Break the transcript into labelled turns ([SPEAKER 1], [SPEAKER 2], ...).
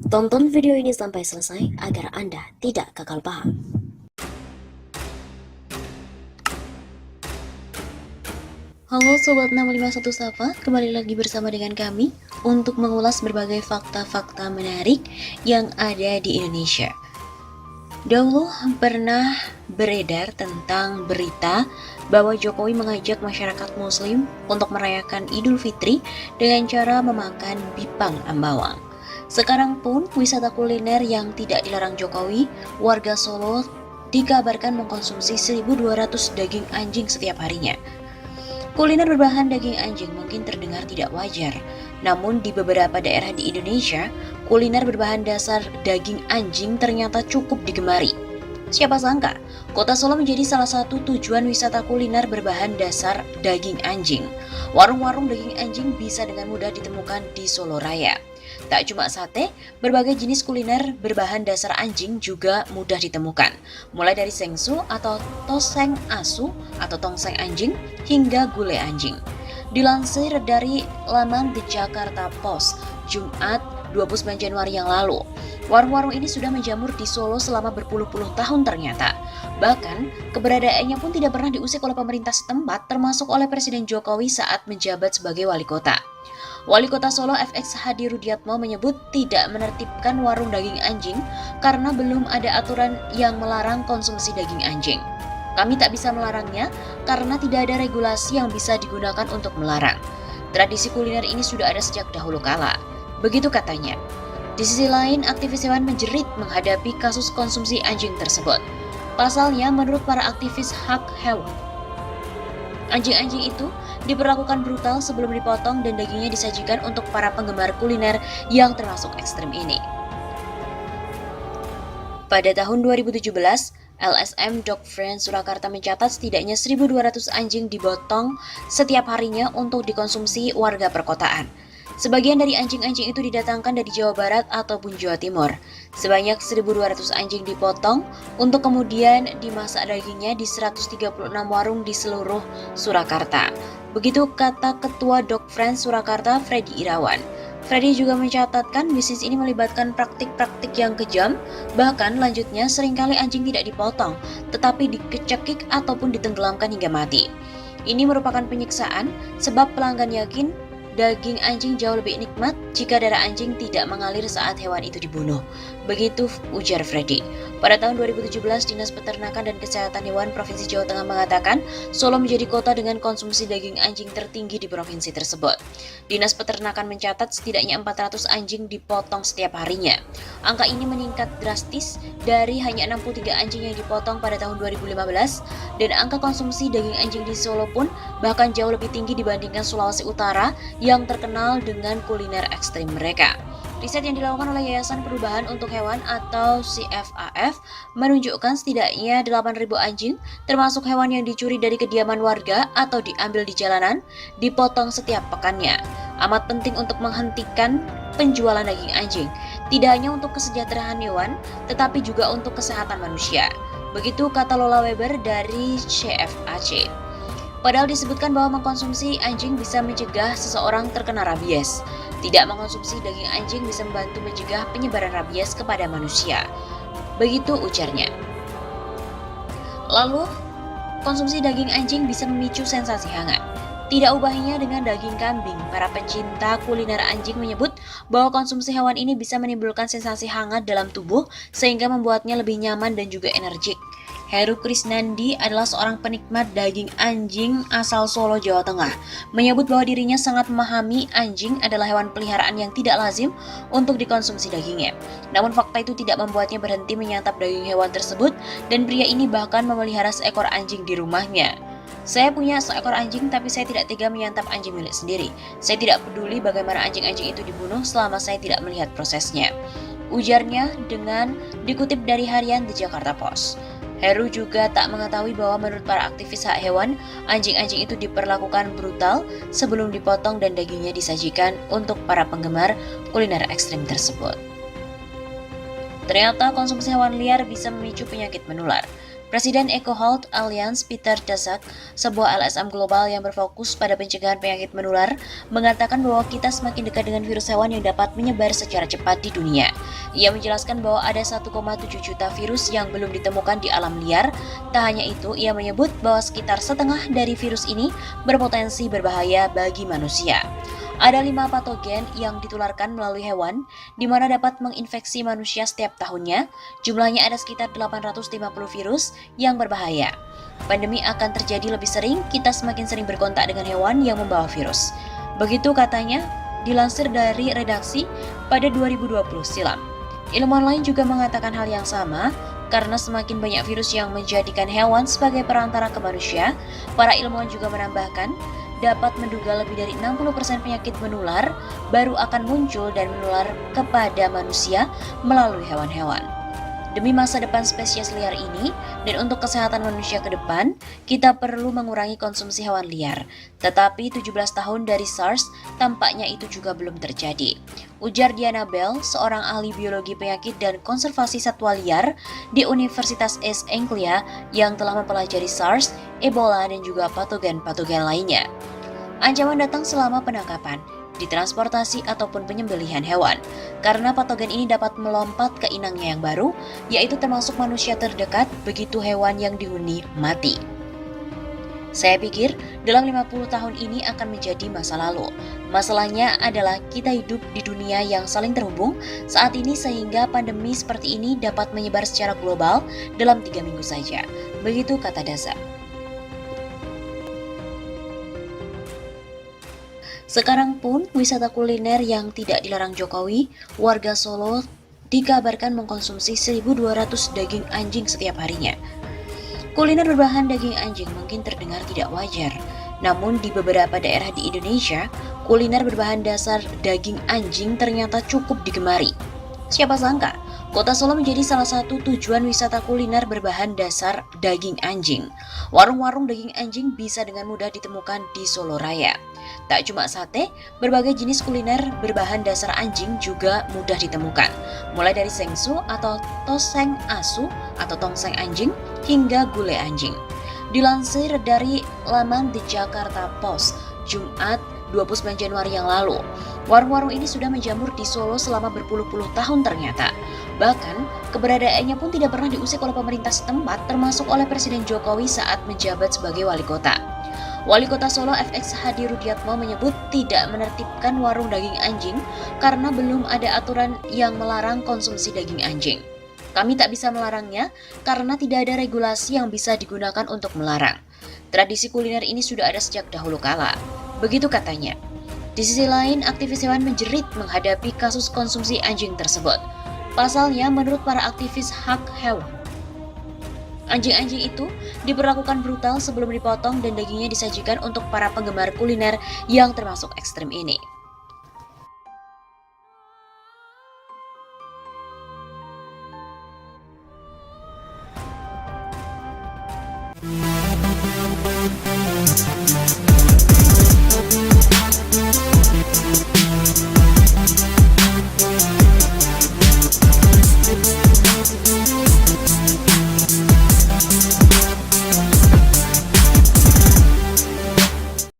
[SPEAKER 1] Tonton video ini sampai selesai agar Anda tidak gagal paham. Halo Sobat 651 Sapa, kembali lagi bersama dengan kami untuk mengulas berbagai fakta-fakta menarik yang ada di Indonesia. Dahulu pernah beredar tentang berita bahwa Jokowi mengajak masyarakat muslim untuk merayakan Idul Fitri dengan cara memakan bipang ambawang. Sekarang pun wisata kuliner yang tidak dilarang Jokowi, warga Solo dikabarkan mengkonsumsi 1.200 daging anjing setiap harinya. Kuliner berbahan daging anjing mungkin terdengar tidak wajar, namun di beberapa daerah di Indonesia, kuliner berbahan dasar daging anjing ternyata cukup digemari. Siapa sangka, kota Solo menjadi salah satu tujuan wisata kuliner berbahan dasar daging anjing. Warung-warung daging anjing bisa dengan mudah ditemukan di Solo Raya. Tak cuma sate, berbagai jenis kuliner berbahan dasar anjing juga mudah ditemukan. Mulai dari sengsu atau toseng asu atau tongseng anjing hingga gulai anjing. Dilansir dari laman The Jakarta Post, Jumat 29 Januari yang lalu, warung-warung ini sudah menjamur di Solo selama berpuluh-puluh tahun ternyata. Bahkan, keberadaannya pun tidak pernah diusik oleh pemerintah setempat, termasuk oleh Presiden Jokowi saat menjabat sebagai wali kota. Wali Kota Solo FX Hadi Rudiatmo menyebut tidak menertibkan warung daging anjing karena belum ada aturan yang melarang konsumsi daging anjing. Kami tak bisa melarangnya karena tidak ada regulasi yang bisa digunakan untuk melarang. Tradisi kuliner ini sudah ada sejak dahulu kala. Begitu katanya. Di sisi lain, aktivis hewan menjerit menghadapi kasus konsumsi anjing tersebut. Pasalnya, menurut para aktivis hak hewan, anjing-anjing itu diperlakukan brutal sebelum dipotong dan dagingnya disajikan untuk para penggemar kuliner yang termasuk ekstrem ini. Pada tahun 2017, LSM Dog Friends Surakarta mencatat setidaknya 1.200 anjing dipotong setiap harinya untuk dikonsumsi warga perkotaan. Sebagian dari anjing-anjing itu didatangkan dari Jawa Barat ataupun Jawa Timur. Sebanyak 1.200 anjing dipotong untuk kemudian dimasak dagingnya di 136 warung di seluruh Surakarta. Begitu kata Ketua Dog Friends Surakarta, Freddy Irawan. Freddy juga mencatatkan bisnis ini melibatkan praktik-praktik yang kejam, bahkan lanjutnya seringkali anjing tidak dipotong, tetapi dikecekik ataupun ditenggelamkan hingga mati. Ini merupakan penyiksaan sebab pelanggan yakin daging anjing jauh lebih nikmat jika darah anjing tidak mengalir saat hewan itu dibunuh. Begitu ujar Freddy. Pada tahun 2017, Dinas Peternakan dan Kesehatan Hewan Provinsi Jawa Tengah mengatakan Solo menjadi kota dengan konsumsi daging anjing tertinggi di provinsi tersebut. Dinas Peternakan mencatat setidaknya 400 anjing dipotong setiap harinya. Angka ini meningkat drastis dari hanya 63 anjing yang dipotong pada tahun 2015 dan angka konsumsi daging anjing di Solo pun bahkan jauh lebih tinggi dibandingkan Sulawesi Utara yang terkenal dengan kuliner ekstrim mereka. Riset yang dilakukan oleh Yayasan Perubahan untuk Hewan atau CFAF menunjukkan setidaknya 8.000 anjing, termasuk hewan yang dicuri dari kediaman warga atau diambil di jalanan, dipotong setiap pekannya. Amat penting untuk menghentikan penjualan daging anjing, tidak hanya untuk kesejahteraan hewan, tetapi juga untuk kesehatan manusia. Begitu kata Lola Weber dari CFAC. Padahal disebutkan bahwa mengkonsumsi anjing bisa mencegah seseorang terkena rabies. Tidak mengkonsumsi daging anjing bisa membantu mencegah penyebaran rabies kepada manusia. Begitu ujarnya. Lalu, konsumsi daging anjing bisa memicu sensasi hangat. Tidak ubahnya dengan daging kambing, para pencinta kuliner anjing menyebut bahwa konsumsi hewan ini bisa menimbulkan sensasi hangat dalam tubuh sehingga membuatnya lebih nyaman dan juga energik. Heru Krisnandi adalah seorang penikmat daging anjing asal Solo, Jawa Tengah. Menyebut bahwa dirinya sangat memahami anjing adalah hewan peliharaan yang tidak lazim untuk dikonsumsi dagingnya. Namun fakta itu tidak membuatnya berhenti menyantap daging hewan tersebut dan pria ini bahkan memelihara seekor anjing di rumahnya. Saya punya seekor anjing tapi saya tidak tega menyantap anjing milik sendiri. Saya tidak peduli bagaimana anjing-anjing itu dibunuh selama saya tidak melihat prosesnya. Ujarnya dengan dikutip dari harian The Jakarta Post. Heru juga tak mengetahui bahwa menurut para aktivis hak hewan, anjing-anjing itu diperlakukan brutal sebelum dipotong dan dagingnya disajikan untuk para penggemar kuliner ekstrim tersebut. Ternyata konsumsi hewan liar bisa memicu penyakit menular. Presiden EcoHealth Alliance Peter Daszak, sebuah LSM global yang berfokus pada pencegahan penyakit menular, mengatakan bahwa kita semakin dekat dengan virus hewan yang dapat menyebar secara cepat di dunia. Ia menjelaskan bahwa ada 1,7 juta virus yang belum ditemukan di alam liar. Tak hanya itu, ia menyebut bahwa sekitar setengah dari virus ini berpotensi berbahaya bagi manusia. Ada 5 patogen yang ditularkan melalui hewan, di mana dapat menginfeksi manusia setiap tahunnya. Jumlahnya ada sekitar 850 virus yang berbahaya. Pandemi akan terjadi lebih sering, kita semakin sering berkontak dengan hewan yang membawa virus. Begitu katanya, dilansir dari redaksi pada 2020 silam. Ilmuwan lain juga mengatakan hal yang sama, karena semakin banyak virus yang menjadikan hewan sebagai perantara ke manusia. Para ilmuwan juga menambahkan, dapat menduga lebih dari 60% penyakit menular baru akan muncul dan menular kepada manusia melalui hewan-hewan. Demi masa depan spesies liar ini dan untuk kesehatan manusia ke depan, kita perlu mengurangi konsumsi hewan liar. Tetapi 17 tahun dari SARS, tampaknya itu juga belum terjadi. Ujar Diana Bell, seorang ahli biologi penyakit dan konservasi satwa liar di Universitas East Anglia yang telah mempelajari SARS, Ebola, dan juga patogen-patogen lainnya. Ancaman datang selama penangkapan, ditransportasi ataupun penyembelihan hewan, karena patogen ini dapat melompat ke inangnya yang baru, yaitu termasuk manusia terdekat begitu hewan yang dihuni mati. Saya pikir dalam 50 tahun ini akan menjadi masa lalu. Masalahnya adalah kita hidup di dunia yang saling terhubung saat ini sehingga pandemi seperti ini dapat menyebar secara global dalam 3 minggu saja. Begitu kata Daszak. Sekarang pun, wisata kuliner yang tidak dilarang Jokowi, warga Solo dikabarkan mengkonsumsi 1.200 daging anjing setiap harinya. Kuliner berbahan daging anjing mungkin terdengar tidak wajar, namun di beberapa daerah di Indonesia, kuliner berbahan dasar daging anjing ternyata cukup digemari. Siapa sangka, kota Solo menjadi salah satu tujuan wisata kuliner berbahan dasar daging anjing. Warung-warung daging anjing bisa dengan mudah ditemukan di Solo Raya. Tak cuma sate, berbagai jenis kuliner berbahan dasar anjing juga mudah ditemukan. Mulai dari sengsu atau toseng asu atau tongseng anjing hingga gulai anjing. Dilansir dari laman The Jakarta Post, Jumat 29 Januari yang lalu, warung-warung ini sudah menjamur di Solo selama berpuluh-puluh tahun ternyata. Bahkan, keberadaannya pun tidak pernah diusik oleh pemerintah setempat, termasuk oleh Presiden Jokowi saat menjabat sebagai wali kota. Wali Kota Solo FX Hadi Rudiatmo menyebut tidak menertibkan warung daging anjing karena belum ada aturan yang melarang konsumsi daging anjing. Kami tak bisa melarangnya karena tidak ada regulasi yang bisa digunakan untuk melarang. Tradisi kuliner ini sudah ada sejak dahulu kala. Begitu katanya. Di sisi lain, aktivis hewan menjerit menghadapi kasus konsumsi anjing tersebut. Pasalnya, menurut para aktivis hak hewan, anjing-anjing itu diperlakukan brutal sebelum dipotong dan dagingnya disajikan untuk para penggemar kuliner yang termasuk ekstrem ini.